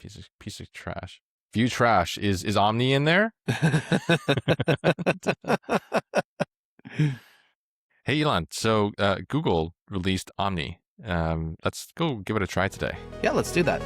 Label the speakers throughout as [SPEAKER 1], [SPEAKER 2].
[SPEAKER 1] Piece of trash. View trash. Is Omni in there? Hey, Elon. So Google released Omni. Let's go give it a try today.
[SPEAKER 2] Yeah, let's do that.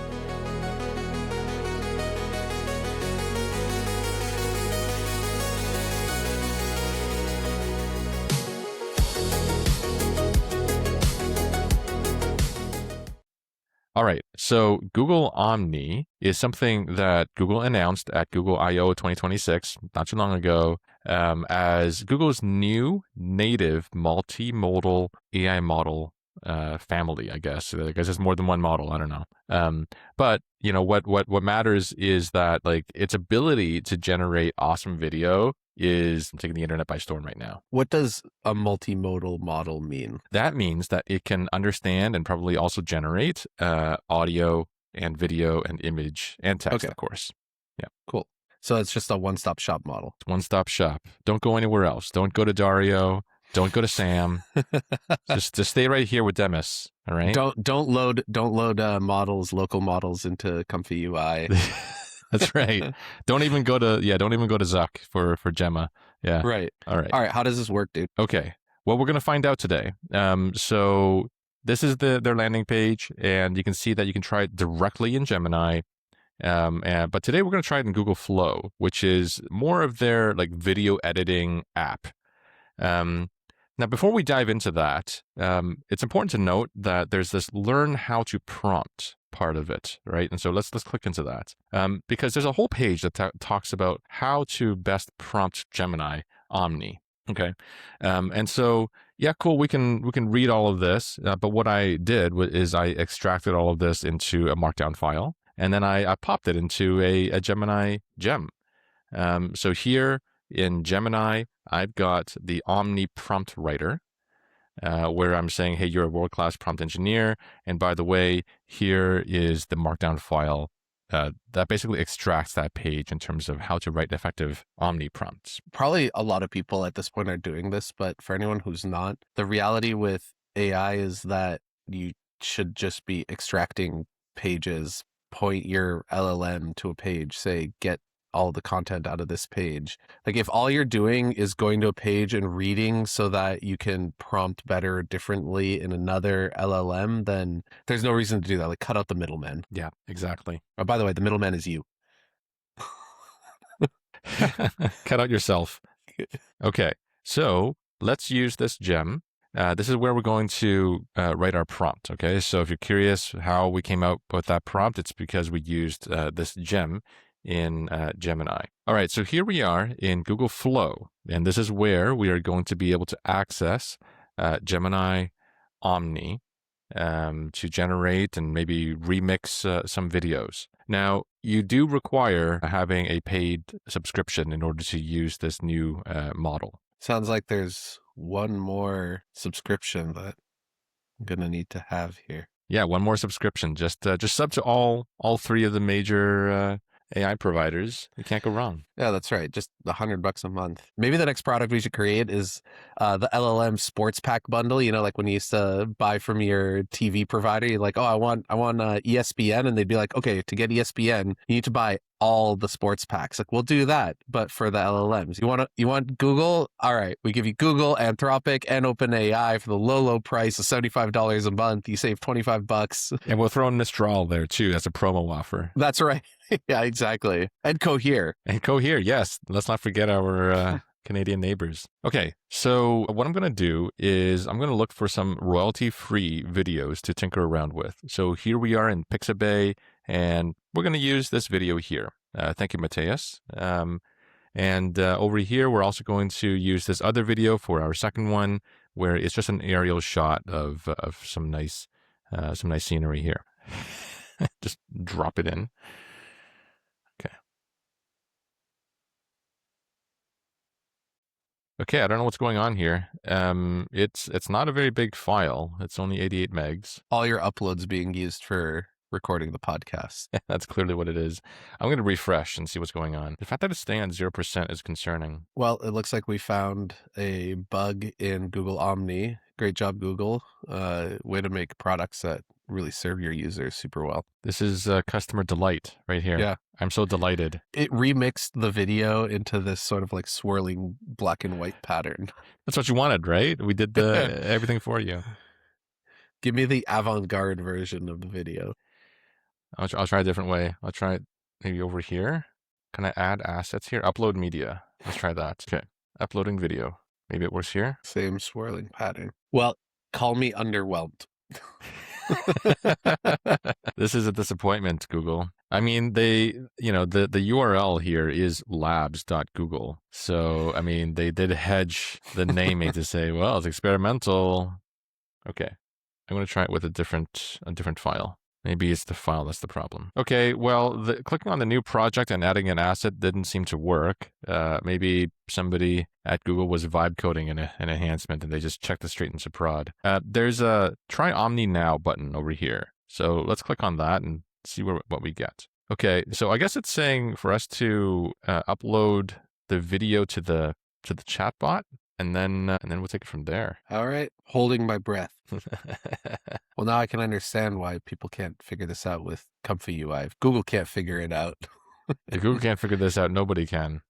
[SPEAKER 1] All right. So Google Omni is something that Google announced at Google I/O 2026, not too long ago, as Google's new native multimodal AI model family, I guess. I guess there's more than one model. I don't know. But you know what matters is that like its ability to generate awesome video is taking the internet by storm right now.
[SPEAKER 2] What does a multimodal model mean?
[SPEAKER 1] That means that it can understand and probably also generate audio and video and image and text,
[SPEAKER 2] Okay.
[SPEAKER 1] of course. Yeah.
[SPEAKER 2] Cool. So it's just a one-stop shop model.
[SPEAKER 1] One-stop shop. Don't go anywhere else. Don't go to Dario. Don't go to Sam. just stay right here with Demis. All right.
[SPEAKER 2] Don't load models, local models into Comfy UI.
[SPEAKER 1] That's right. Don't even go to Zuck for Gemma. Yeah.
[SPEAKER 2] Right.
[SPEAKER 1] All right.
[SPEAKER 2] All right. How does this work, dude?
[SPEAKER 1] Okay. Well, we're going to find out today. So this is their landing page, and you can see that you can try it directly in Gemini. But today we're going to try it in Google Flow, which is more of their like video editing app. Now, before we dive into that, it's important to note that there's this learn how to prompt part of it, right? And so let's click into that because there's a whole page that talks about how to best prompt Gemini Omni. Okay, and so yeah, cool. We can read all of this, but what I did is I extracted all of this into a Markdown file, and then I popped it into a Gemini gem. So here in Gemini, I've got the Omni prompt writer, where I'm saying, hey, you're a world-class prompt engineer. And by the way, here is the Markdown file that basically extracts that page in terms of how to write effective Omni prompts.
[SPEAKER 2] Probably a lot of people at this point are doing this, but for anyone who's not, the reality with AI is that you should just be extracting pages, point your LLM to a page, say, get all the content out of this page. Like if all you're doing is going to a page and reading so that you can prompt better differently in another LLM, then there's no reason to do that. Like cut out the middleman.
[SPEAKER 1] Yeah, exactly.
[SPEAKER 2] Oh, by the way, the middleman is you.
[SPEAKER 1] Cut out yourself. Okay, so let's use this gem. This is where we're going to write our prompt. Okay, so if you're curious how we came out with that prompt, it's because we used this gem in Gemini. All right, so here we are in Google Flow, and this is where we are going to be able to access Gemini Omni to generate and maybe remix some videos. Now, you do require having a paid subscription in order to use this new model.
[SPEAKER 2] Sounds like there's one more subscription that I'm going to need to have here.
[SPEAKER 1] Yeah, one more subscription. Just sub to all three of the major AI providers. You can't go wrong.
[SPEAKER 2] Yeah, that's right. Just $100 a month. Maybe the next product we should create is the LLM sports pack bundle. You know, like when you used to buy from your TV provider, you're like, oh, I want ESPN. And they'd be like, okay, to get ESPN, you need to buy all the sports packs. Like, we'll do that, but for the LLMs. You want Google? All right, we give you Google, Anthropic, and OpenAI for the low price of $75 a month. You save $25.
[SPEAKER 1] And we'll throw in Mistral there too. That's a promo offer.
[SPEAKER 2] That's right. Yeah, exactly. And Cohere.
[SPEAKER 1] And Cohere, yes. Let's not forget our Canadian neighbors. Okay, so what I'm going to do is I'm going to look for some royalty-free videos to tinker around with. So here we are in Pixabay, and we're going to use this video here. Thank you, Mateus. And over here, we're also going to use this other video for our second one, where it's just an aerial shot of some nice scenery here. Just drop it in. Okay, I don't know what's going on here. It's not a very big file. It's only 88 megs.
[SPEAKER 2] All your uploads being used for recording the podcast.
[SPEAKER 1] That's clearly what it is. I'm going to refresh and see what's going on. The fact that it's staying on 0% is concerning.
[SPEAKER 2] Well, it looks like we found a bug in Google Omni. Great job, Google. Way to make products that really serve your users super well.
[SPEAKER 1] This is customer delight right here.
[SPEAKER 2] Yeah.
[SPEAKER 1] I'm so delighted.
[SPEAKER 2] It remixed the video into this sort of like swirling black and white pattern.
[SPEAKER 1] That's what you wanted, right? We did everything for you.
[SPEAKER 2] Give me the avant-garde version of the video.
[SPEAKER 1] I'll try a different way. I'll try it maybe over here. Can I add assets here? Upload media. Let's try that. Okay. Uploading video. Maybe it works here.
[SPEAKER 2] Same swirling pattern. Well, call me underwhelmed.
[SPEAKER 1] This is a disappointment, Google. I mean, the URL here is labs.google. So, I mean, they did hedge the naming to say, well, it's experimental. Okay. I'm going to try it with a different file. Maybe it's the file that's the problem. Okay, well, clicking on the new project and adding an asset didn't seem to work. Maybe somebody at Google was vibe coding an enhancement and they just checked it straight into prod. There's a Try Omni Now button over here. So let's click on that and see what we get. Okay, so I guess it's saying for us to upload the video to the chatbot, and then we'll take it from there.
[SPEAKER 2] All right, holding my breath. Well, now I can understand why people can't figure this out with Comfy UI. If Google can't figure it out.
[SPEAKER 1] If Google can't figure this out, nobody can.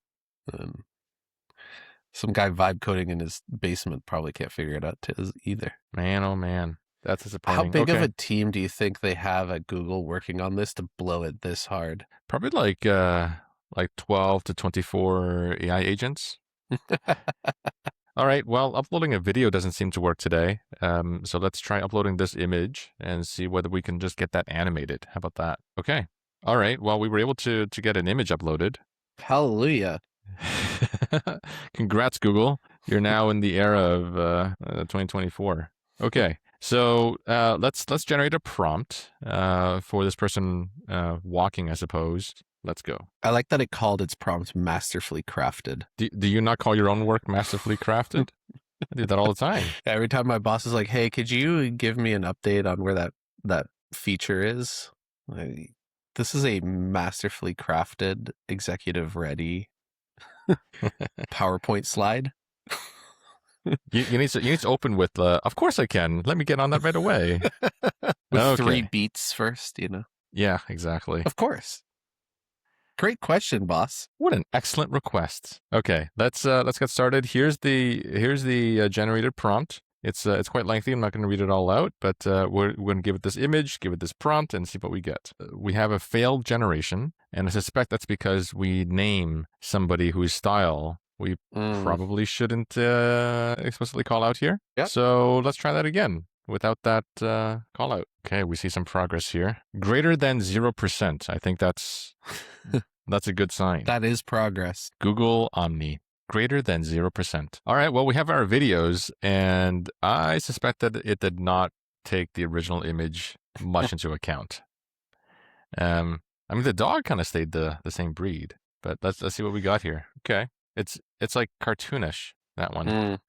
[SPEAKER 2] Some guy vibe coding in his basement probably can't figure it out either.
[SPEAKER 1] Man, oh man. That's disappointing.
[SPEAKER 2] How big of a team do you think they have at Google working on this to blow it this hard?
[SPEAKER 1] Probably like 12 to 24 AI agents. All right, well, uploading a video doesn't seem to work today. So let's try uploading this image and see whether we can just get that animated. How about that? Okay. All right, well, we were able to get an image uploaded.
[SPEAKER 2] Hallelujah.
[SPEAKER 1] Congrats, Google. You're now in the era of 2024. Okay, so let's generate a prompt for this person walking, I suppose. Let's go.
[SPEAKER 2] I like that it called its prompt masterfully crafted.
[SPEAKER 1] Do you not call your own work masterfully crafted? I do that all the time.
[SPEAKER 2] Every time my boss is like, hey, could you give me an update on where that feature is? This is a masterfully crafted, executive ready PowerPoint slide.
[SPEAKER 1] You need to open with, of course I can. Let me get on that right away.
[SPEAKER 2] With 3 beats first, you know?
[SPEAKER 1] Yeah, exactly.
[SPEAKER 2] Of course. Great question, boss.
[SPEAKER 1] What an excellent request. Okay, let's get started. Here's the generated prompt. It's quite lengthy. I'm not going to read it all out, but we're going to give it this image, give it this prompt, and see what we get. We have a failed generation, and I suspect that's because we name somebody whose style we probably shouldn't explicitly call out here.
[SPEAKER 2] Yep.
[SPEAKER 1] So let's try that again without that call out. Okay, we see some progress here. Greater than 0%. I think that's a good sign.
[SPEAKER 2] That is progress.
[SPEAKER 1] Google Omni. Greater than 0%. All right, well, we have our videos, and I suspect that it did not take the original image much into account. I mean, the dog kind of stayed the same breed, but let's see what we got here. Okay, it's like cartoonish, that one.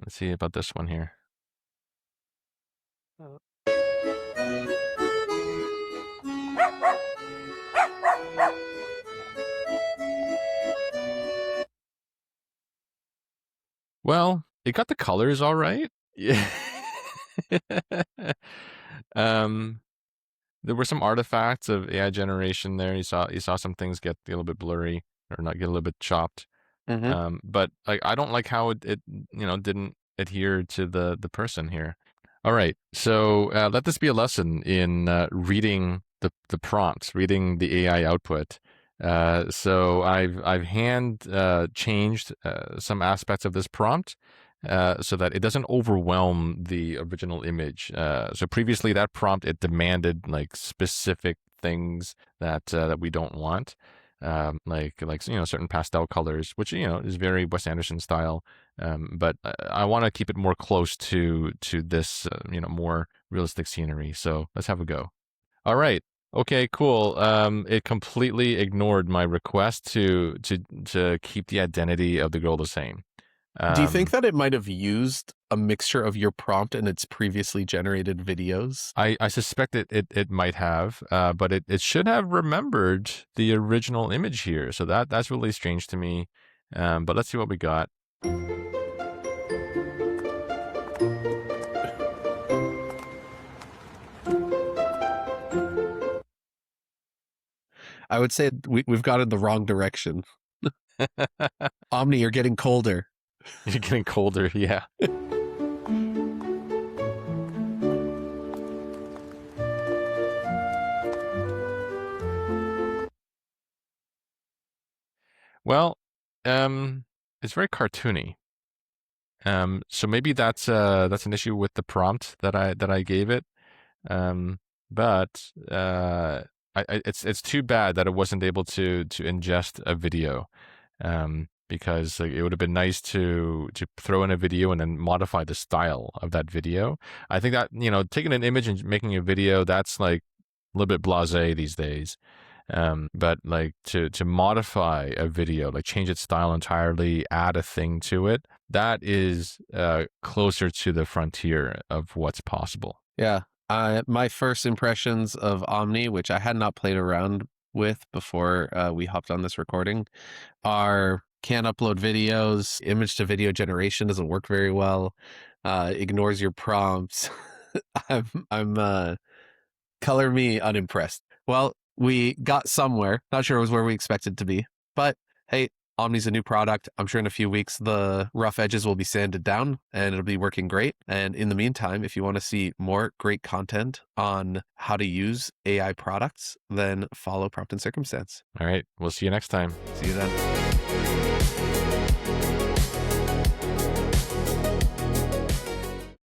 [SPEAKER 1] Let's see about this one here. Well, it got the colors all right. Yeah. There were some artifacts of AI generation there. You saw some things get a little bit blurry or not get a little bit chopped. But like I don't like how it didn't adhere to the person here. All right, so let this be a lesson in reading the prompts, reading the AI output. So I've hand changed some aspects of this prompt so that it doesn't overwhelm the original image. So previously that prompt, it demanded like specific things that we don't want, like certain pastel colors, which is very Wes Anderson style. But I want to keep it more close to this more realistic scenery. So let's have a go. All right. Okay, cool. It completely ignored my request to keep the identity of the girl the same.
[SPEAKER 2] Do you think that it might have used a mixture of your prompt and its previously generated videos?
[SPEAKER 1] I suspect it might have, but it should have remembered the original image here. So that's really strange to me. But let's see what we got.
[SPEAKER 2] I would say we've gone in the wrong direction. Omni, you're getting colder.
[SPEAKER 1] You're getting colder, yeah. Well, it's very cartoony. So maybe that's an issue with the prompt that I gave it. But it's too bad that it wasn't able to ingest a video. Because like, it would have been nice to throw in a video and then modify the style of that video. I think that, taking an image and making a video, that's like a little bit blasé these days. But like to modify a video, like change its style entirely, add a thing to it, that is closer to the frontier of what's possible.
[SPEAKER 2] Yeah. My first impressions of Omni, which I had not played around with before we hopped on this recording, are can't upload videos, image to video generation doesn't work very well, ignores your prompts. I'm color me unimpressed. Well, we got somewhere. Not sure it was where we expected to be, but hey, Omni's a new product. I'm sure in a few weeks the rough edges will be sanded down and it'll be working great. And in the meantime, if you want to see more great content on how to use AI products, then follow Prompt and Circumstance.
[SPEAKER 1] All right, we'll see you next time.
[SPEAKER 2] See you then.